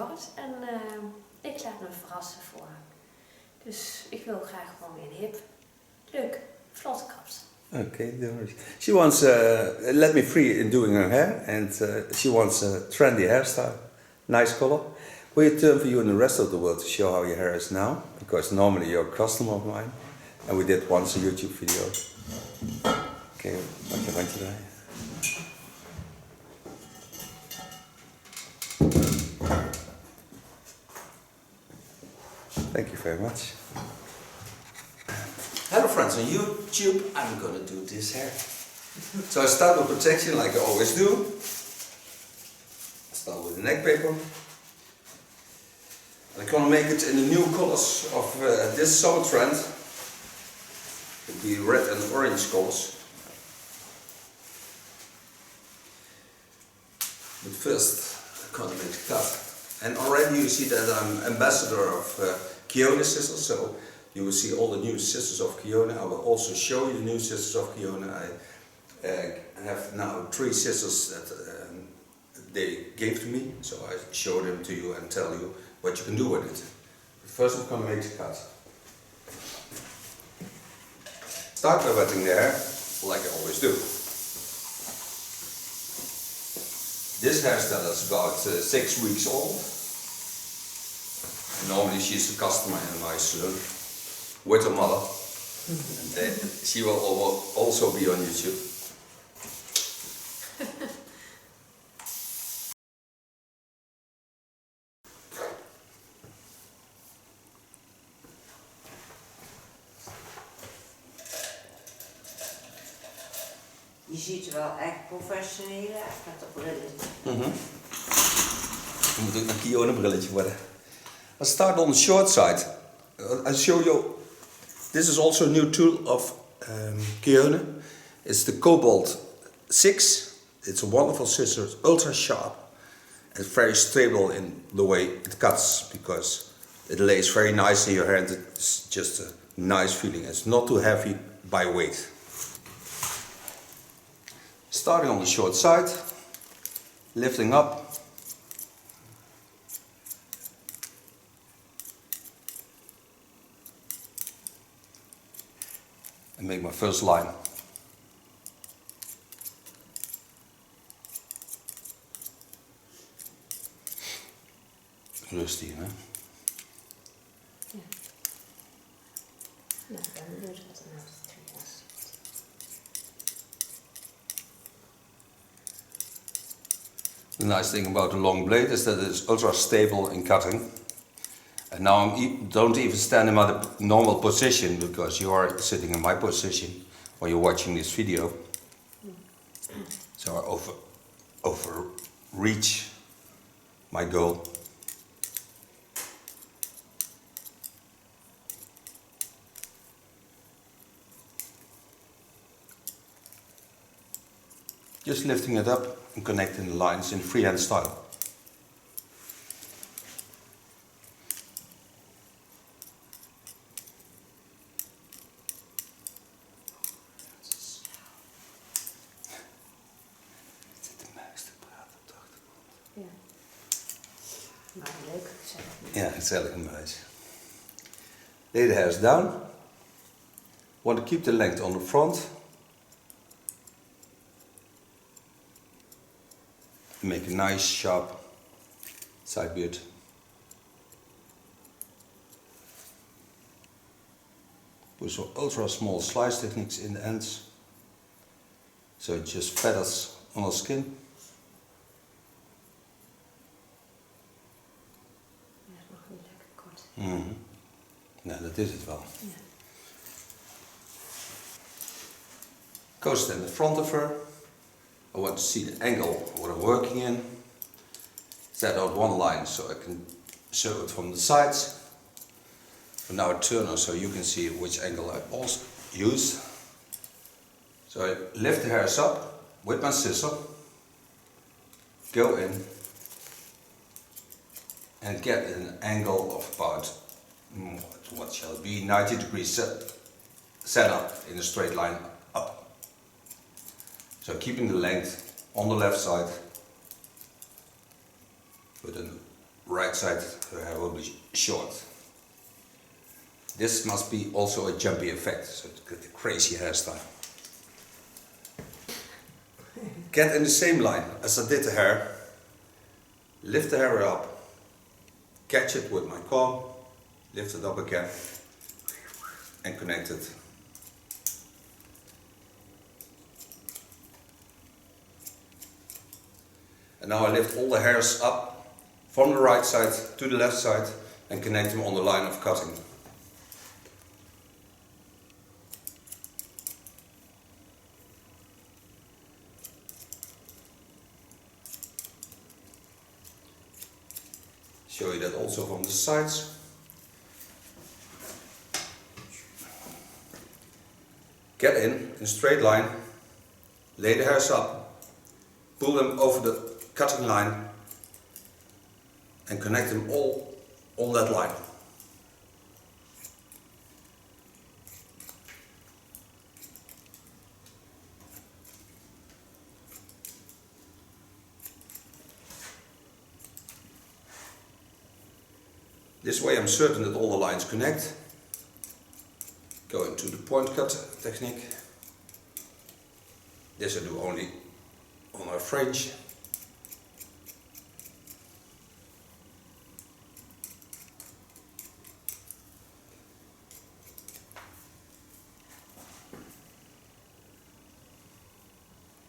Dorrit en ik laat me verrassen voor haar. Dus ik wil graag gewoon weer een hip, leuk, vlotte kapsel. Okay, no worries. She wants, let me free in doing her hair, and she wants a trendy hairstyle, nice color. Will you turn for you and the rest of the world to show how your hair is now? Because normally you're a customer of mine, and we did once a YouTube video. Okay, wat je bandje draaien. Thank you very much. Hello friends, on YouTube I'm gonna do this hair. So I start with protection like I always do. I start with the neck paper. I'm gonna make it in the new colors of this summer trend. It'll be red and orange colors. But first I'm gonna make a cut. And already you see that I'm ambassador of T.K.S scissors, so you will see all the new scissors of T.K.S. I will also show you the new scissors of T.K.S. I have now 3 scissors that they gave to me, so I show them to you and tell you what you can do with it. But first I'm going to make the cut. Start by wetting the hair, like I always do. This hairstyle is about 6 weeks old. And normally she's a customer in my salon with her mother. And then she will also be on YouTube. Je ziet er wel echt professioneel uit met dat brilletje. Je moet ook een T.K.S brilletje worden. I'll start on the short side. I'll show you. This is also a new tool of T.K.S. It's the Cobalt 6. It's a wonderful scissor, ultra sharp. It's very stable in the way it cuts because it lays very nice in your hair and it's just a nice feeling. It's not too heavy by weight. Starting on the short side, lifting up. And make my first line. Rustig, hè? Ja. Nou, dan doe ik wat er nou was. The nice thing about the long blade is that it's ultra stable in cutting. And now I don't even stand in my normal position because you are sitting in my position when you're watching this video. So I overreach my goal. Just lifting it up and connecting the lines in freehand style. Ja. Maar leuk, gezellig. Ja, gezellig een muis. Lay the hairs down. Want to keep the length on the front. Make a nice sharp side beard. With some ultra small slice techniques in the ends. So it just feathers on the skin. Ja, dat mag niet lekker kort. Nou, dat is het wel. Ja. Go stand in front of her. I want to see the angle what I'm working in. Set out one line so I can show it from the sides. And now I turn her so you can see which angle I also use. So I lift the hairs up with my scissor, go in and get an angle of about, what shall it be, 90 degrees set up in a straight line up. So keeping the length on the left side with a right side hair will be short. This must be also a jumpy effect, so to get a crazy hairstyle. Get in the same line as I did the hair, lift the hair up, catch it with my comb, lift it up again and connect it. And now I lift all the hairs up from the right side to the left side and connect them on the line of cutting. Show you that also from the sides. Get in a straight line, lay the hairs up, pull them over the cutting line and connect them all on that line. This way I'm certain that all the lines connect. Go into the point cut technique. This I do only on a fringe.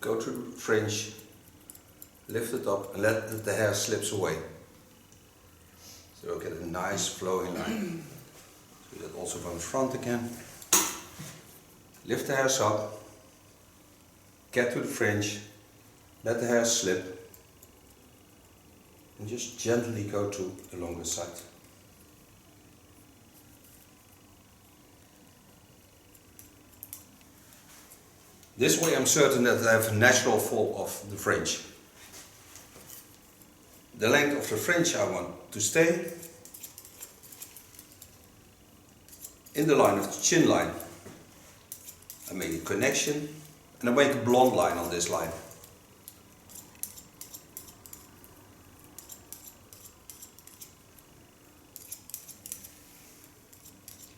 Go to the fringe, lift it up and let the hair slips away. So you'll get a nice flowing line. Do that also from the front again. Lift the hairs up, get to the fringe, let the hair slip and just gently go to the longer side. This way I'm certain that I have a natural fall of the fringe. The length of the fringe I want to stay in the line of the chin line. I make a connection and I make a blonde line on this line.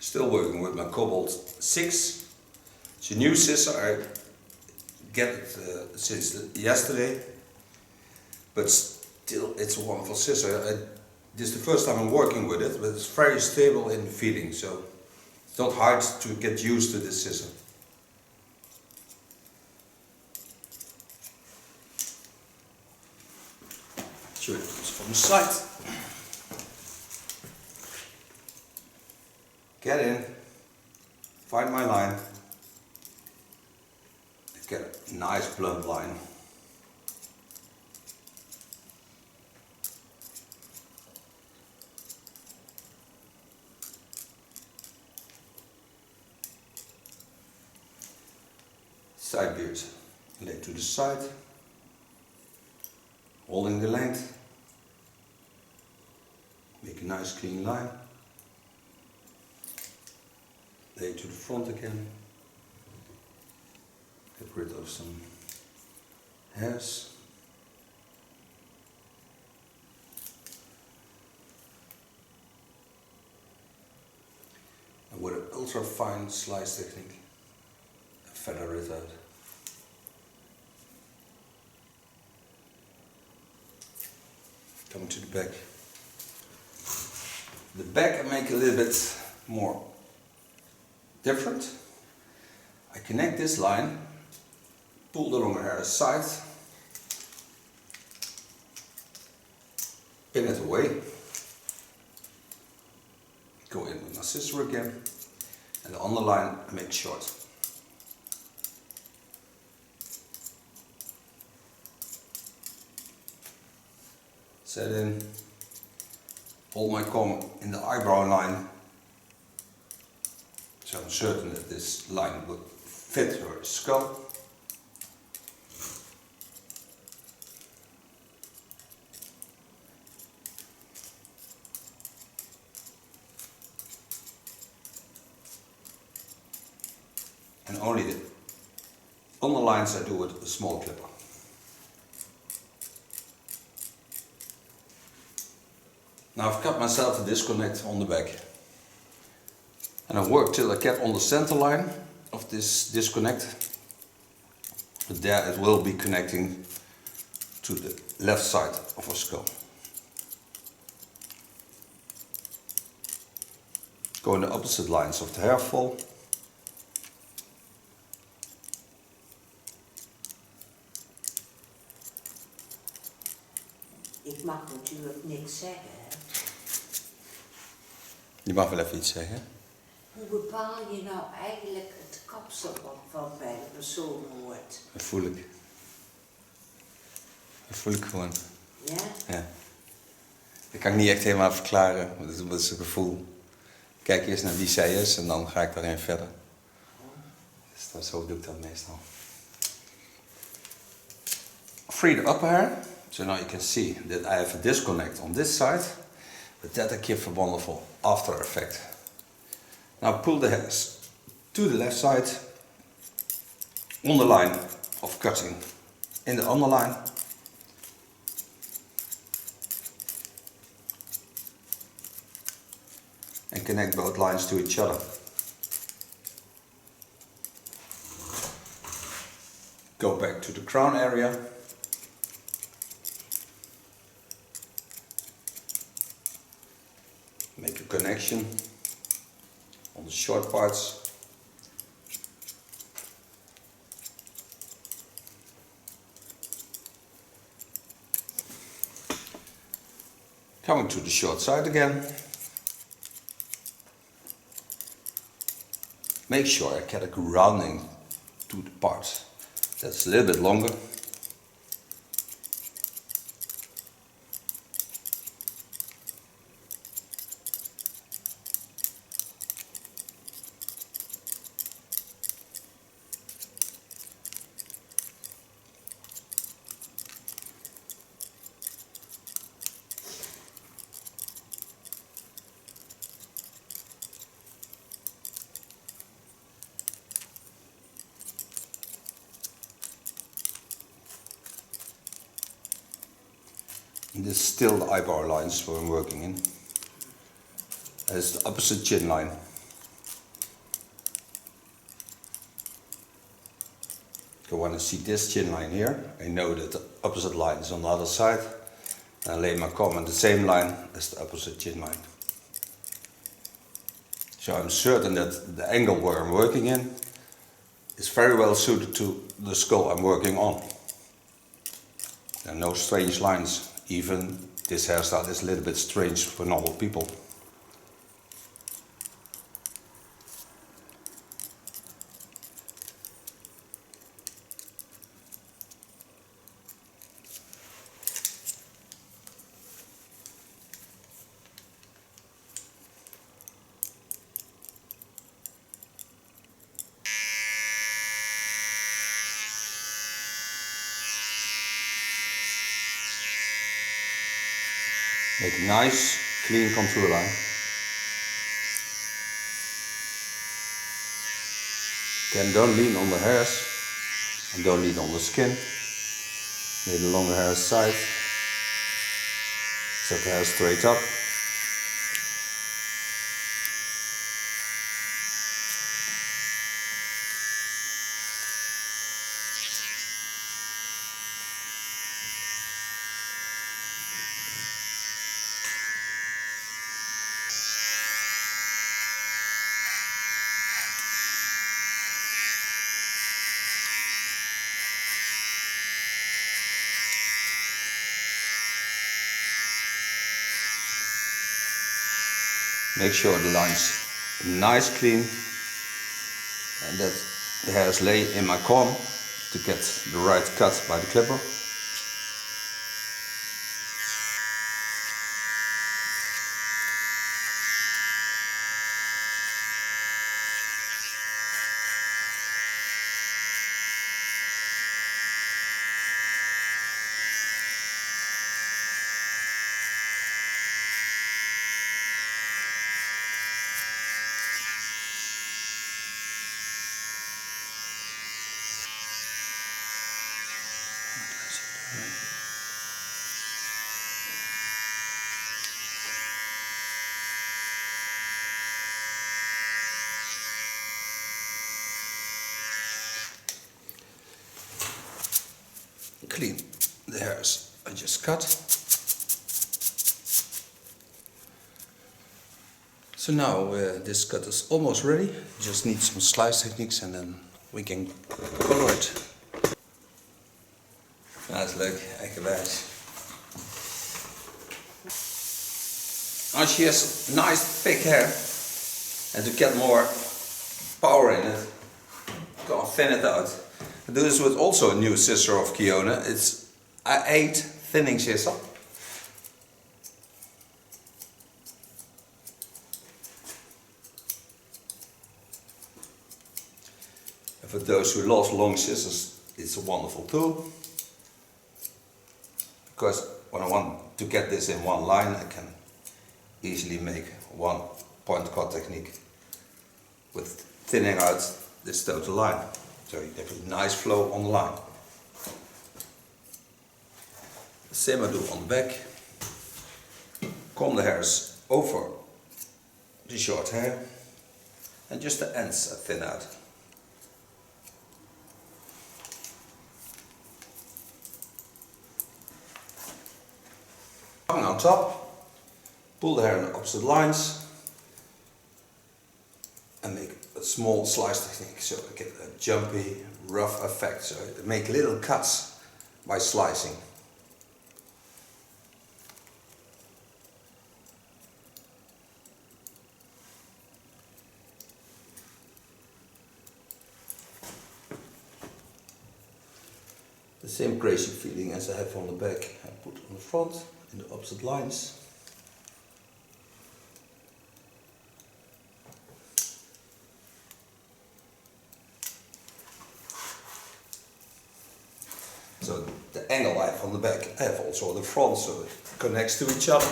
Still working with my Cobalt 6. It's a new scissor, I get it since yesterday, but still it's a wonderful scissor. This is the first time I'm working with it, but it's very stable in feeling, so it's not hard to get used to this scissor. Show it from the side. Get in, find my line, get a nice blunt line. Side beard, lay to the side, holding the length, make a nice clean line, lay to the front again, get rid of some hairs. And with an ultra fine slice technique, feather it out. Come to the back. The back I make a little bit more different. I connect this line, pull the longer hair aside, pin it away, go in with my scissor again, and on the line I make short. Set in, hold my comb in the eyebrow line, so I'm certain that this line will fit her skull. And only on the lines I do with a small clipper. Now I've cut myself a disconnect on the back. And I work till I get on the center line of this disconnect. But there it will be connecting to the left side of our skull. Go in the opposite lines of the hair fall. Ik mag natuurlijk niks zeggen. Hè? Je mag wel even iets zeggen. Hoe bepaal je nou eigenlijk het kapsel wat bij de persoon hoort? Dat voel ik. Dat voel ik gewoon. Ja? Ja. Dat kan ik niet echt helemaal verklaren, maar dat is een gevoel. Ik kijk eerst naar wie zij is en dan ga ik daarin verder. Dus zo doe ik dat meestal. Free the upper hair. So now you can see that I have a disconnect on this side, but that I give a wonderful after effect. Now pull the hairs to the left side, on the line of cutting in the underline. And connect both lines to each other. Go back to the crown area. Make a connection on the short parts. Coming to the short side again. Make sure I get a rounding to the parts that's a little bit longer. And this is still the eyebrow lines where I'm working in. As the opposite chin line. So when I see this chin line here, I know that the opposite line is on the other side. And I lay my comb on the same line as the opposite chin line. So I'm certain that the angle where I'm working in is very well suited to the skull I'm working on. There are no strange lines. Even this hairstyle is a little bit strange for normal people. Make a nice, clean contour line. Again, don't lean on the hairs and don't lean on the skin. Lay the longer hair aside. Set the hair straight up. Make sure the line's nice clean and that the hairs lay in my comb to get the right cut by the clipper. I just cut. So now this cut is almost ready. Just need some slice techniques and then we can color it. Dat is leuk, echt wijs. Als she has nice thick hair and to get more power in it, gonna thin it out. I do this with also a new scissor of Kiona. It's an 8 thinning scissor. And for those who love long scissors, it's a wonderful tool. Because when I want to get this in one line, I can easily make one point cut technique with thinning out this total line. So you have a nice flow on the line. The same I do on the back. Comb the hairs over the short hair and just the ends I thin out. On top, pull the hair in the opposite lines and make a small slice technique so I get a jumpy, rough effect. So I make little cuts by slicing. The same crazy feeling as I have on the back, I put on the front in the opposite lines. So the angle I have on the back, I have also on the front, so it connects to each other.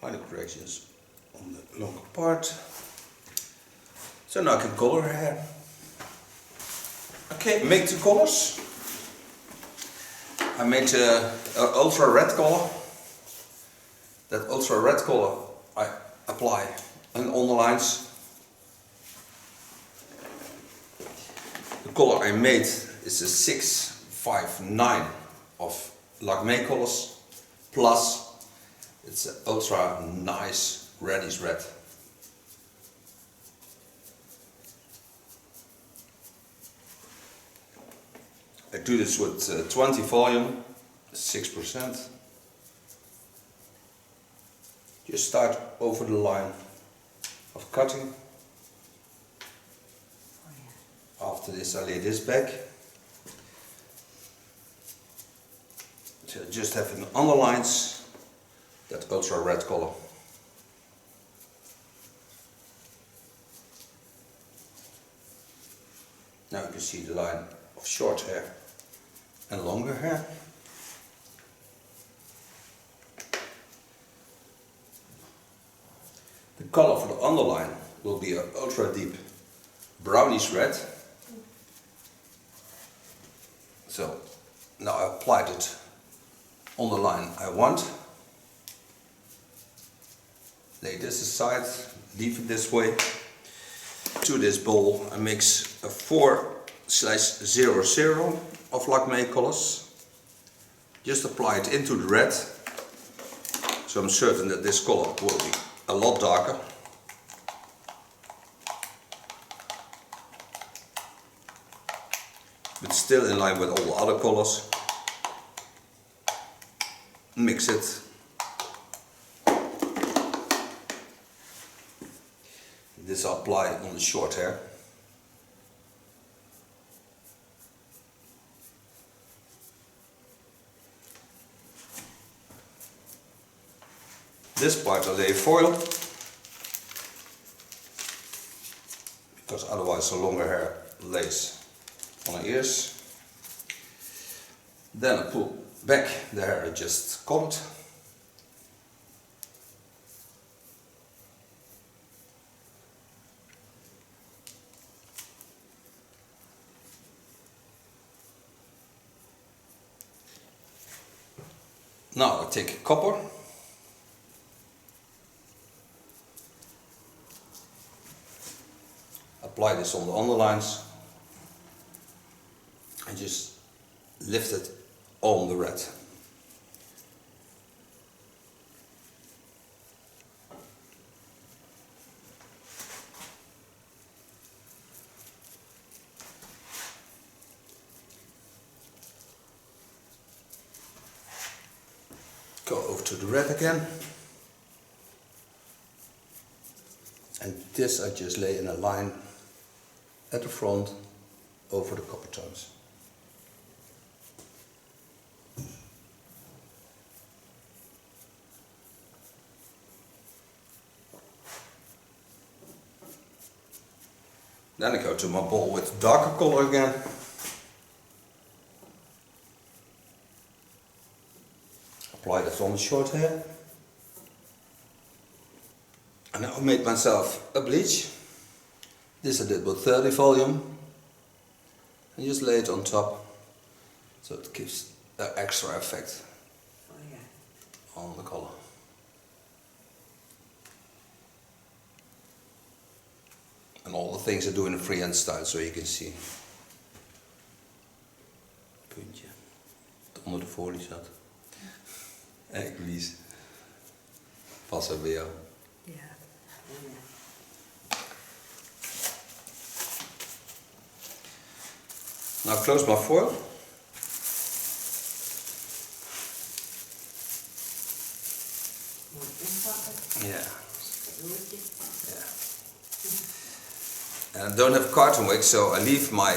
Minor corrections on the longer part. So now I can color her hair. Okay, make the colors. I made an ultra red color. That ultra red color I apply on the lines. The color I made is a 659 of Lakme colors plus it's an ultra nice reddish red. I do this with 20 volume, 6%. Just start over the line of cutting. After this I lay this back. So I just have in the underlines that ultra red color. Now you can see the line of short hair and longer hair. The color for the underline will be an ultra deep brownish red. So now I applied it on the line I want. Lay this aside, leave it this way. To this bowl I mix a 4/00 of Lakme colors. Just apply it into the red. So I'm certain that this color will be a lot darker. But still in line with all the other colors. Mix it. This I apply on the short hair. This part I lay foil, because otherwise the longer hair lays on the ears. Then I pull back the hair I just combed. Now I take a copper. apply this on the underlines and just lift it on the red. Go over to the red again. And this I just lay in a line at the front over the copper tones. Then I go to my ball with darker color again. Apply that on the short hair. And I made myself a bleach. This I did with 30 volume. And just lay it on top. So it gives an extra effect on the color. And all the things I do in a freehand style, so you can see. Puntje. Onder de folie zat. Echt lies. Pas er bij jou. Ja. Now close my foil. Yeah. Yeah. And I don't have carton wick, so I leave my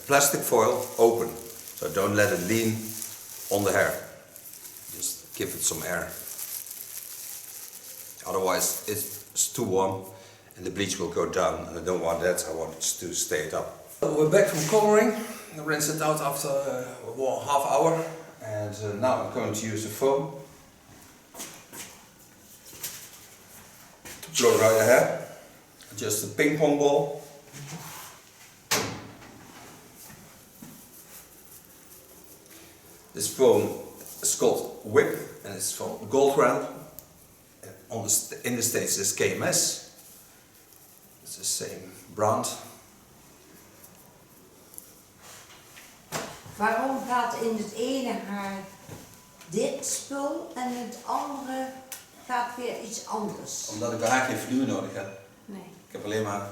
plastic foil open. So don't let it lean on the hair. Just give it some air. Otherwise it's too warm and the bleach will go down, and I don't want that. I want it to stay up. So we're back from coloring. I rinse it out after half hour, and now I'm going to use the foam to blow dry the hair. Just a ping pong ball. This foam is called Whip, and it's from Gold Round. In the States it's T.K.S. It's the same brand. Waarom gaat in het ene haar dit spul en het andere gaat weer iets anders? Omdat ik bij haar geen vloer nodig heb. Nee. Ik heb alleen maar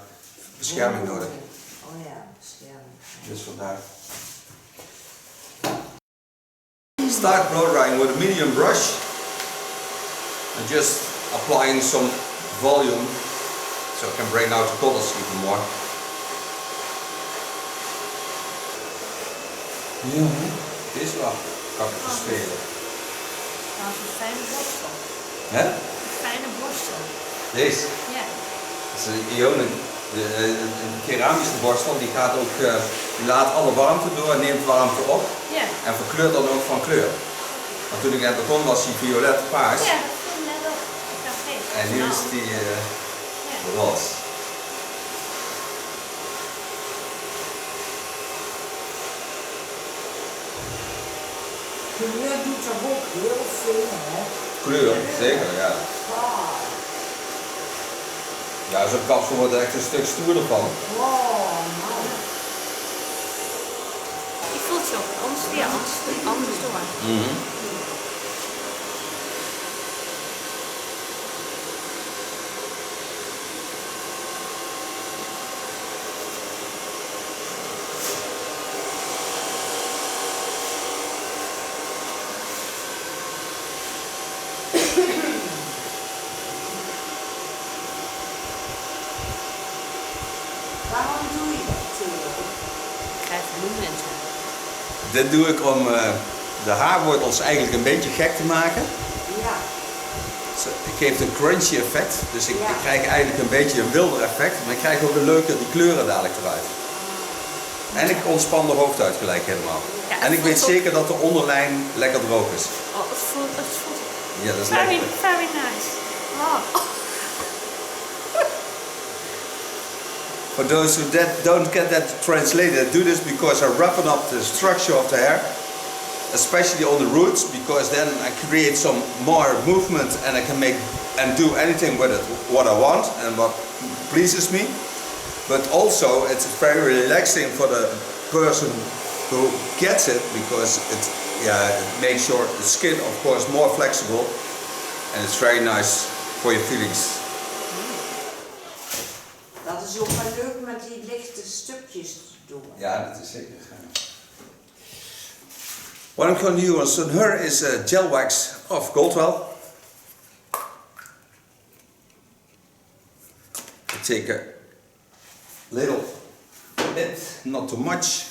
bescherming nodig. Oh ja, bescherming. Dus vandaar. Start blow drying with a medium brush and just applying some volume so I can bring out the colors even more. Ja, dit is wel. Kan ik even spelen. Dat is een fijne borstel. Hè? Een fijne borstel. Deze? Ja. Dat is een ionen. Een keramische borstel die gaat ook, die laat alle warmte door en neemt warmte op. Ja. En verkleurt dan ook van kleur. Want toen ik net begon was die violet paars. Ja, dat vond ik net ook. Ik dacht, hey, En nu is die roze. Kleur doet er ook heel veel, hè? Kleur, zeker, ja. Ja, zo'n kapsel wordt er echt een stuk stoerder van. Wow, man. je voelt je ook anders door. Waarom doe je dat, Theo? Ik krijg bloemen en zo. Dit doe ik om de haarwortels eigenlijk een beetje gek te maken. Ja. Het geeft een crunchy effect, dus ik krijg eigenlijk een beetje een wilder effect, maar ik krijg ook een leuke die kleuren dadelijk eruit. En ik ontspan de hoofd uit gelijk helemaal. Ja, en ik weet voelt zeker dat de onderlijn lekker droog is. Oh, het voelt Ja, dat is very, lekker. very nice. Wow. For those who don't get that translated, do this because I roughen up the structure of the hair, especially on the roots, because then I create some more movement and I can make and do anything with it what I want and what pleases me. But also it's very relaxing for the person who gets it, because it makes your skin, of course, more flexible, and it's very nice for your feelings. Dat is ook wel leuk met die lichte stukjes te doen. Ja, dat is zeker. What I'm going to use on her is gel wax of Goldwell. I take a little bit, not too much,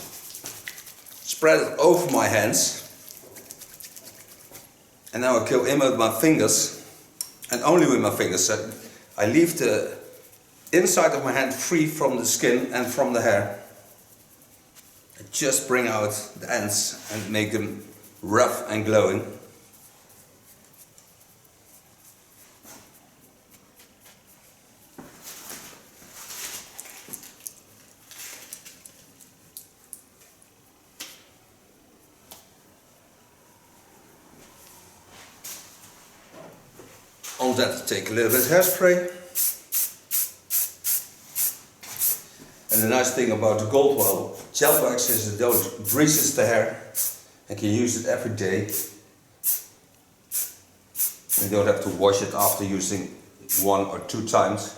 spread it over my hands, and now I go in with my fingers, and only with my fingers. I leave the inside of my hand free from the skin and from the hair. I just bring out the ends and make them rough and glowing. On that, take a little bit of hairspray. And the nice thing about the Goldwell gel wax is it don't greases the hair, and can use it every day. You don't have to wash it after using 1 or 2 times.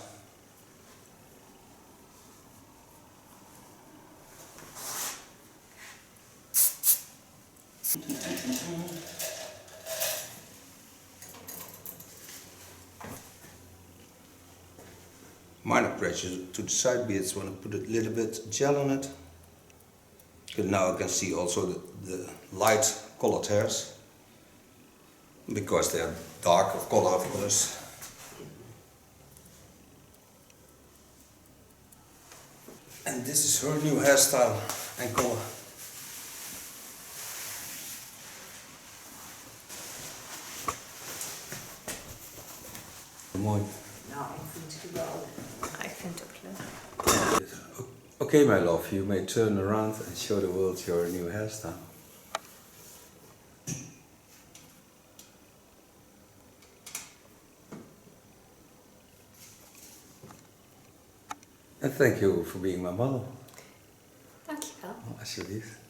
Minor pressure to the side beads when I put a little bit gel on it. But now I can see also the light colored hairs, because they are dark of color, of course. And this is her new hairstyle and color. Mooi. Nou, ik vind het geweldig. Ik vind het ook leuk. Okay, my love, you may turn around and show the world your new hairstyle. And thank you for being my model. Dankjewel. Alsjeblieft.